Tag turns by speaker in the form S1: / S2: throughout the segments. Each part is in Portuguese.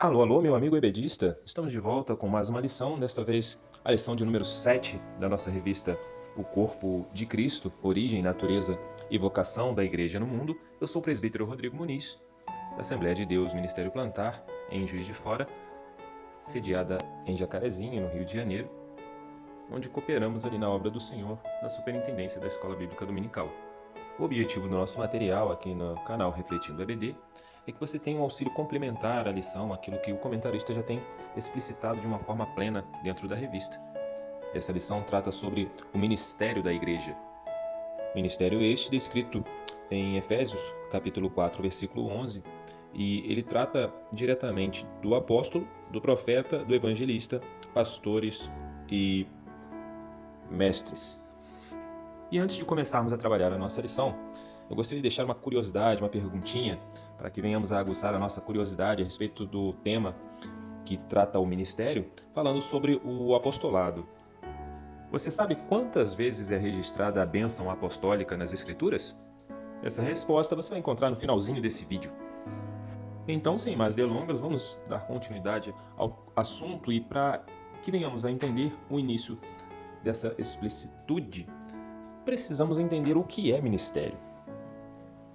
S1: Alô, alô, meu amigo ebedista. Estamos de volta com mais uma lição, desta vez a lição de número 7 da nossa revista O Corpo de Cristo, Origem, Natureza e Vocação da Igreja no Mundo. Eu sou o presbítero Rodrigo Muniz, da Assembleia de Deus Ministério Plantar, em Juiz de Fora, sediada em Jacarezinho, no Rio de Janeiro, onde cooperamos ali na obra do Senhor, na superintendência da Escola Bíblica Dominical. O objetivo do nosso material aqui no canal Refletindo EBD é que você tenha um auxílio complementar à lição, aquilo que o comentarista já tem explicitado de uma forma plena dentro da revista. Essa lição trata sobre o ministério da igreja. Ministério este descrito em Efésios, capítulo 4, versículo 11, e ele trata diretamente do apóstolo, do profeta, do evangelista, pastores e mestres. E antes de começarmos a trabalhar a nossa lição, eu gostaria de deixar uma curiosidade, uma perguntinha, para que venhamos a aguçar a nossa curiosidade a respeito do tema que trata o ministério, falando sobre o apostolado. Você sabe quantas vezes é registrada a bênção apostólica nas Escrituras? Essa resposta você vai encontrar no finalzinho desse vídeo. Então, sem mais delongas, vamos dar continuidade ao assunto e para que venhamos a entender o início dessa explicitude, precisamos entender o que é ministério.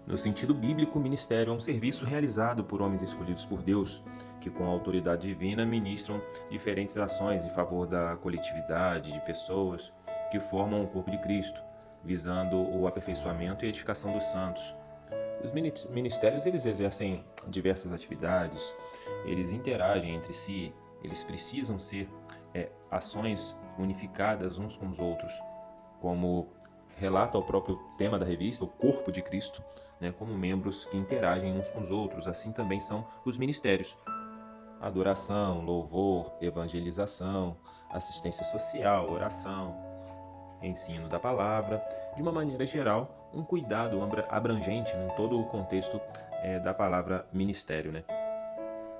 S1: No sentido bíblico, o ministério é um serviço realizado por homens escolhidos por Deus, que com a autoridade divina ministram diferentes ações em favor da coletividade de pessoas que formam o corpo de Cristo, visando o aperfeiçoamento e edificação dos santos. Os ministérios eles exercem diversas atividades, eles interagem entre si, eles precisam ser ações unificadas uns com os outros, como relata o próprio tema da revista, o corpo de Cristo, como membros que interagem uns com os outros. Assim também são os ministérios: adoração, louvor, evangelização, assistência social, oração, ensino da palavra, de uma maneira geral, um cuidado abrangente em todo o contexto da palavra ministério.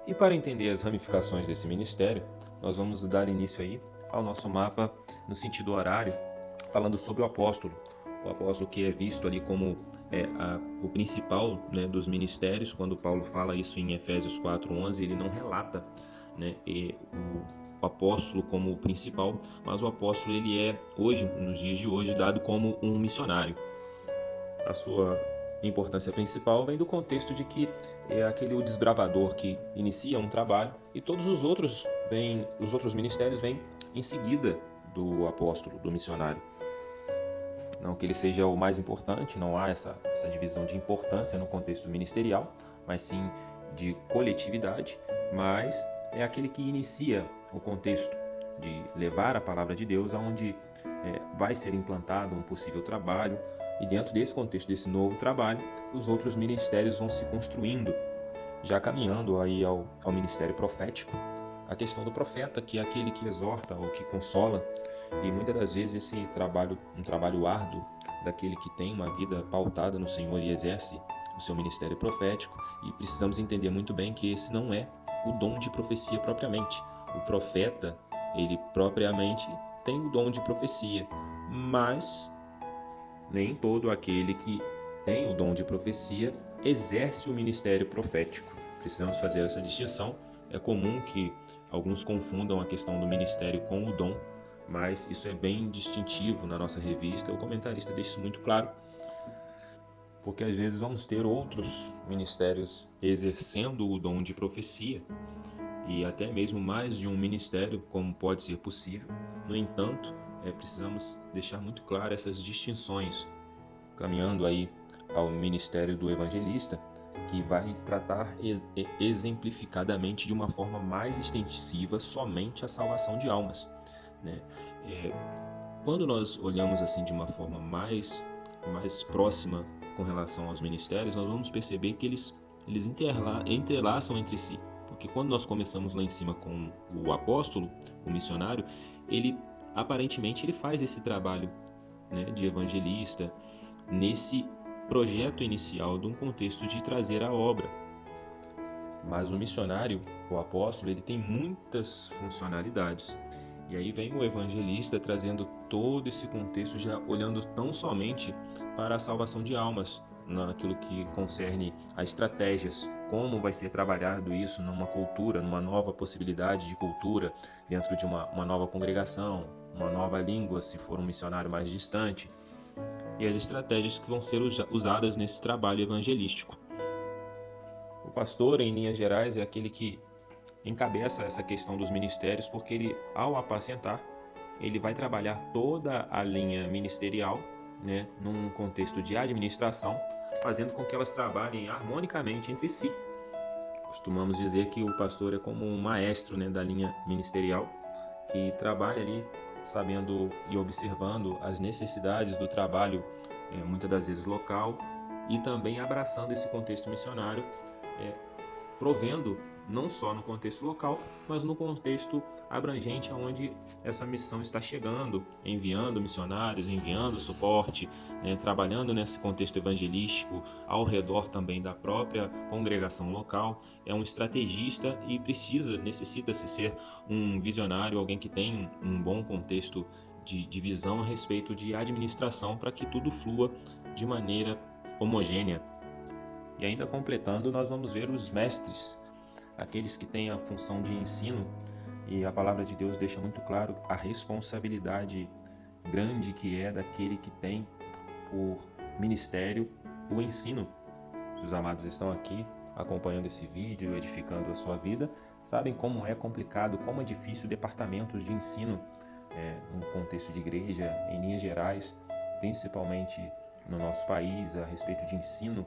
S1: E para entender as ramificações desse ministério, nós vamos dar início aí ao nosso mapa no sentido horário, falando sobre o apóstolo que é visto ali como o principal dos ministérios. Quando Paulo fala isso em Efésios 4:11, ele não relata o apóstolo como o principal, mas o apóstolo ele é hoje, nos dias de hoje, dado como um missionário. A sua importância principal vem do contexto de que é o desbravador que inicia um trabalho e todos os outros ministérios vêm em seguida do apóstolo, do missionário. Não que ele seja o mais importante, não há essa divisão de importância no contexto ministerial, mas sim de coletividade, mas é aquele que inicia o contexto de levar a palavra de Deus aonde vai ser implantado um possível trabalho, e dentro desse contexto desse novo trabalho, os outros ministérios vão se construindo, já caminhando aí ao ministério profético, a questão do profeta, que é aquele que exorta ou que consola. E muitas das vezes esse trabalho, um trabalho árduo daquele que tem uma vida pautada no Senhor e exerce o seu ministério profético, e precisamos entender muito bem que esse não é o dom de profecia propriamente. O profeta, ele propriamente tem o dom de profecia, mas nem todo aquele que tem o dom de profecia exerce o ministério profético. Precisamos fazer essa distinção. É comum que alguns confundam a questão do ministério com o dom, mas isso é bem distintivo na nossa revista. O comentarista deixa isso muito claro, porque às vezes vamos ter outros ministérios exercendo o dom de profecia, e até mesmo mais de um ministério, como pode ser possível. No entanto, precisamos deixar muito claro essas distinções, caminhando aí ao ministério do evangelista, que vai tratar exemplificadamente de uma forma mais extensiva somente a salvação de almas. Quando nós olhamos assim de uma forma mais próxima com relação aos ministérios, nós vamos perceber que eles entrelaçam entre si, porque quando nós começamos lá em cima com o apóstolo, o missionário, ele aparentemente ele faz esse trabalho de evangelista nesse projeto inicial de um contexto de trazer a obra. Mas o missionário, o apóstolo, ele tem muitas funcionalidades. E aí vem o evangelista trazendo todo esse contexto, já olhando tão somente para a salvação de almas, naquilo que concerne a estratégias, como vai ser trabalhado isso numa cultura, numa nova possibilidade de cultura, dentro de uma nova congregação, uma nova língua, se for um missionário mais distante, e as estratégias que vão ser usadas nesse trabalho evangelístico. O pastor, em linhas gerais, é aquele que encabeça essa questão dos ministérios, porque ele, ao apacentar, ele vai trabalhar toda a linha ministerial, né, num contexto de administração, fazendo com que elas trabalhem harmonicamente entre si. Costumamos dizer que o pastor é como um maestro, né, da linha ministerial, que trabalha ali sabendo e observando as necessidades do trabalho, muitas das vezes local, e também abraçando esse contexto missionário, provendo não só no contexto local, mas no contexto abrangente onde essa missão está chegando, enviando missionários, enviando suporte, trabalhando nesse contexto evangelístico ao redor também da própria congregação local. É um estrategista e necessita-se ser um visionário, alguém que tem um bom contexto de visão a respeito de administração para que tudo flua de maneira homogênea. E ainda completando, nós vamos ver os mestres, aqueles que têm a função de ensino, e a palavra de Deus deixa muito claro a responsabilidade grande que é daquele que tem por ministério o ensino. Os amados estão aqui acompanhando esse vídeo, edificando a sua vida, sabem como é complicado, como é difícil departamentos de ensino no contexto de igreja, em linhas gerais, principalmente no nosso país, a respeito de ensino.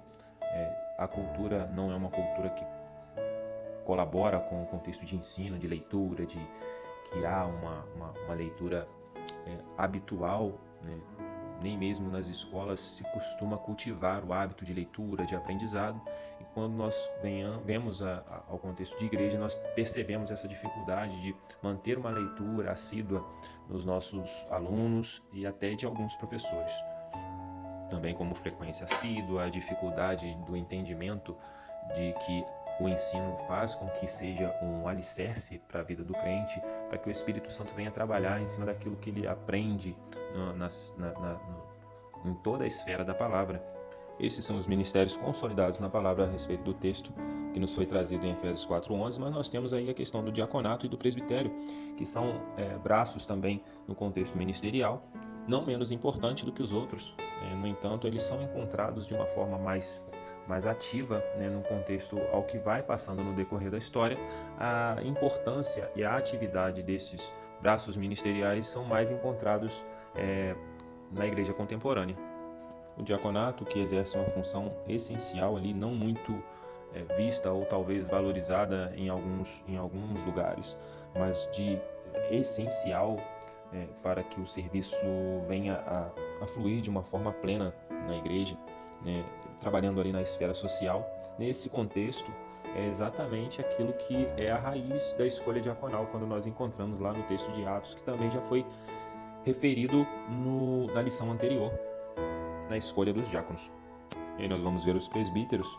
S1: A cultura não é uma cultura que colabora com o contexto de ensino, de leitura, de que há uma leitura habitual, né? Nem mesmo nas escolas se costuma cultivar o hábito de leitura, de aprendizado, e quando nós vemos ao contexto de igreja, nós percebemos essa dificuldade de manter uma leitura assídua nos nossos alunos e até de alguns professores. Também como frequência assídua, a dificuldade do entendimento de que o ensino faz com que seja um alicerce para a vida do crente, para que o Espírito Santo venha trabalhar em cima daquilo que ele aprende em toda a esfera da palavra. Esses são os ministérios consolidados na palavra a respeito do texto que nos foi trazido em Efésios 4:11, mas nós temos aí a questão do diaconato e do presbitério, que são braços também no contexto ministerial, não menos importante do que os outros. No entanto, eles são encontrados de uma forma mais ativa, no contexto ao que vai passando no decorrer da história. A importância e a atividade desses braços ministeriais são mais encontrados na igreja contemporânea. O diaconato, que exerce uma função essencial ali, não muito vista ou talvez valorizada em alguns lugares, mas de essencial para que o serviço venha a fluir de uma forma plena na igreja, trabalhando ali na esfera social. Nesse contexto, é exatamente aquilo que é a raiz da escolha diaconal, quando nós encontramos lá no texto de Atos, que também já foi referido na lição anterior, na escolha dos diáconos. E aí nós vamos ver os presbíteros,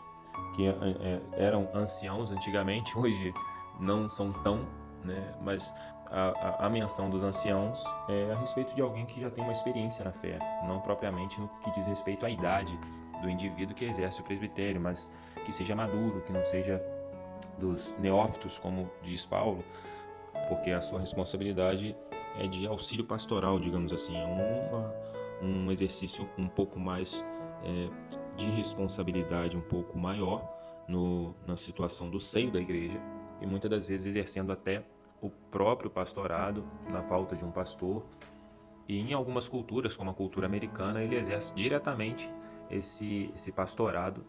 S1: que eram anciãos antigamente, hoje não são tão, mas a menção dos anciãos é a respeito de alguém que já tem uma experiência na fé, não propriamente no que diz respeito à idade do indivíduo que exerce o presbitério, mas que seja maduro, que não seja dos neófitos, como diz Paulo, porque a sua responsabilidade é de auxílio pastoral, digamos assim, um exercício um pouco mais de responsabilidade, um pouco maior na situação do seio da igreja, e muitas das vezes exercendo até o próprio pastorado, na falta de um pastor. E em algumas culturas, como a cultura americana, ele exerce diretamente esse pastorado,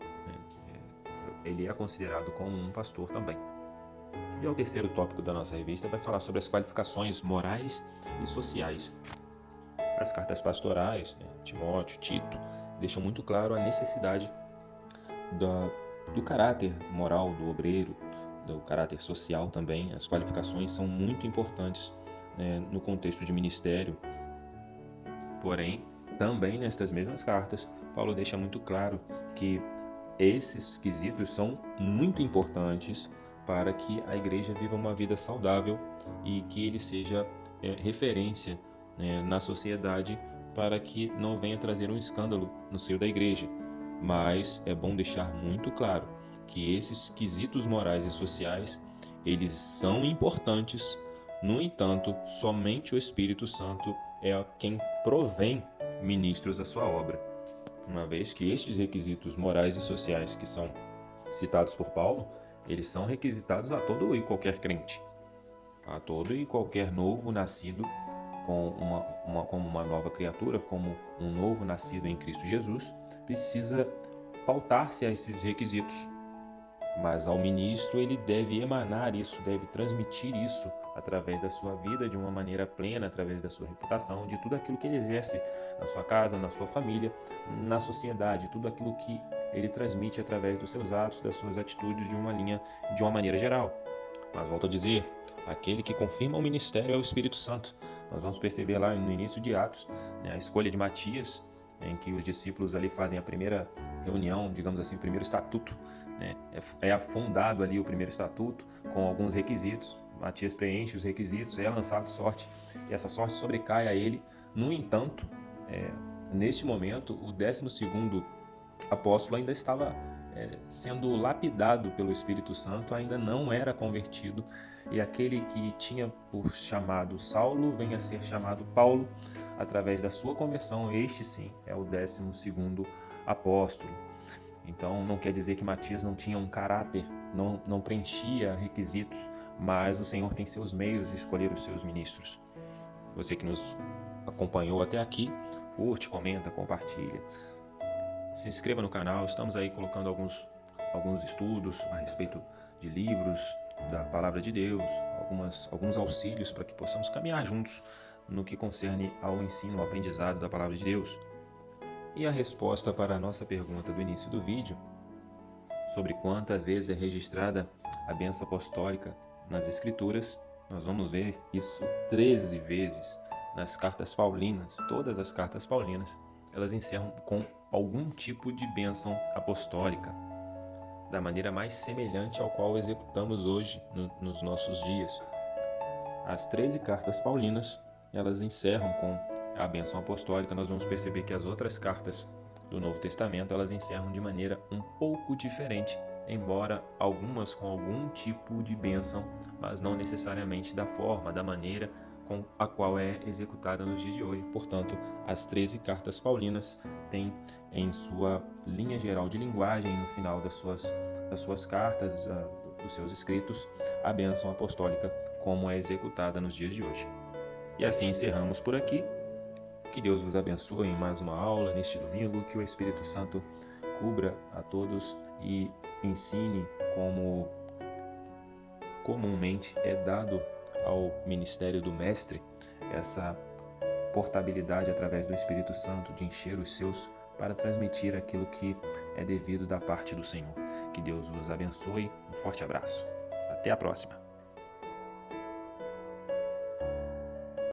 S1: ele é considerado como um pastor também. E o terceiro tópico da nossa revista vai falar sobre as qualificações morais e sociais. As cartas pastorais, Timóteo, Tito, deixam muito claro a necessidade do caráter moral do obreiro, do caráter social também. As qualificações são muito importantes no contexto de ministério. Porém, também nestas mesmas cartas, Paulo deixa muito claro que esses quesitos são muito importantes para que a igreja viva uma vida saudável e que ele seja referência na sociedade, para que não venha trazer um escândalo no seio da igreja. Mas é bom deixar muito claro que esses quesitos morais e sociais, eles são importantes. No entanto, somente o Espírito Santo é quem provém ministros à sua obra, uma vez que estes requisitos morais e sociais que são citados por Paulo, eles são requisitados a todo e qualquer crente, a todo e qualquer novo nascido como uma nova criatura, como um novo nascido em Cristo Jesus, precisa pautar-se a esses requisitos. Mas ao ministro ele deve emanar isso, deve transmitir isso através da sua vida de uma maneira plena, através da sua reputação, de tudo aquilo que ele exerce na sua casa, na sua família, na sociedade, tudo aquilo que ele transmite através dos seus atos, das suas atitudes de uma maneira geral. Mas volto a dizer, aquele que confirma o ministério é o Espírito Santo. Nós vamos perceber lá no início de Atos, né, a escolha de Matias, em que os discípulos ali fazem a primeira reunião, digamos assim, o primeiro estatuto, né? É afundado ali o primeiro estatuto com alguns requisitos. Matias preenche os requisitos, é lançado sorte, e essa sorte sobrecai a ele. No entanto, neste momento, o 12º apóstolo ainda estava sendo lapidado pelo Espírito Santo, ainda não era convertido, e aquele que tinha por chamado Saulo vem a ser chamado Paulo através da sua conversão. Este sim é o 12º apóstolo. Então não quer dizer que Matias não tinha um caráter, não preenchia requisitos, mas o Senhor tem seus meios de escolher os seus ministros. Você que nos acompanhou até aqui, curte, comenta, compartilha. Se inscreva no canal, estamos aí colocando alguns estudos a respeito de livros, da Palavra de Deus, alguns auxílios para que possamos caminhar juntos no que concerne ao ensino, ao aprendizado da Palavra de Deus. E a resposta para a nossa pergunta do início do vídeo, sobre quantas vezes é registrada a bênção apostólica nas Escrituras, nós vamos ver isso 13 vezes nas cartas paulinas. Todas as cartas paulinas, elas encerram com algum tipo de bênção apostólica, da maneira mais semelhante ao qual executamos hoje nos nossos dias. As 13 cartas paulinas, elas encerram com a bênção apostólica. Nós vamos perceber que as outras cartas do Novo Testamento, elas encerram de maneira um pouco diferente, embora algumas com algum tipo de bênção, mas não necessariamente da forma, da maneira com a qual é executada nos dias de hoje. Portanto, as 13 cartas paulinas têm em sua linha geral de linguagem, no final das suas cartas, dos seus escritos, a bênção apostólica como é executada nos dias de hoje. E assim encerramos por aqui. Que Deus vos abençoe em mais uma aula neste domingo, que o Espírito Santo cubra a todos e ensine como comumente é dado ao ministério do Mestre, essa portabilidade através do Espírito Santo de encher os seus para transmitir aquilo que é devido da parte do Senhor. Que Deus vos abençoe, um forte abraço. Até a próxima.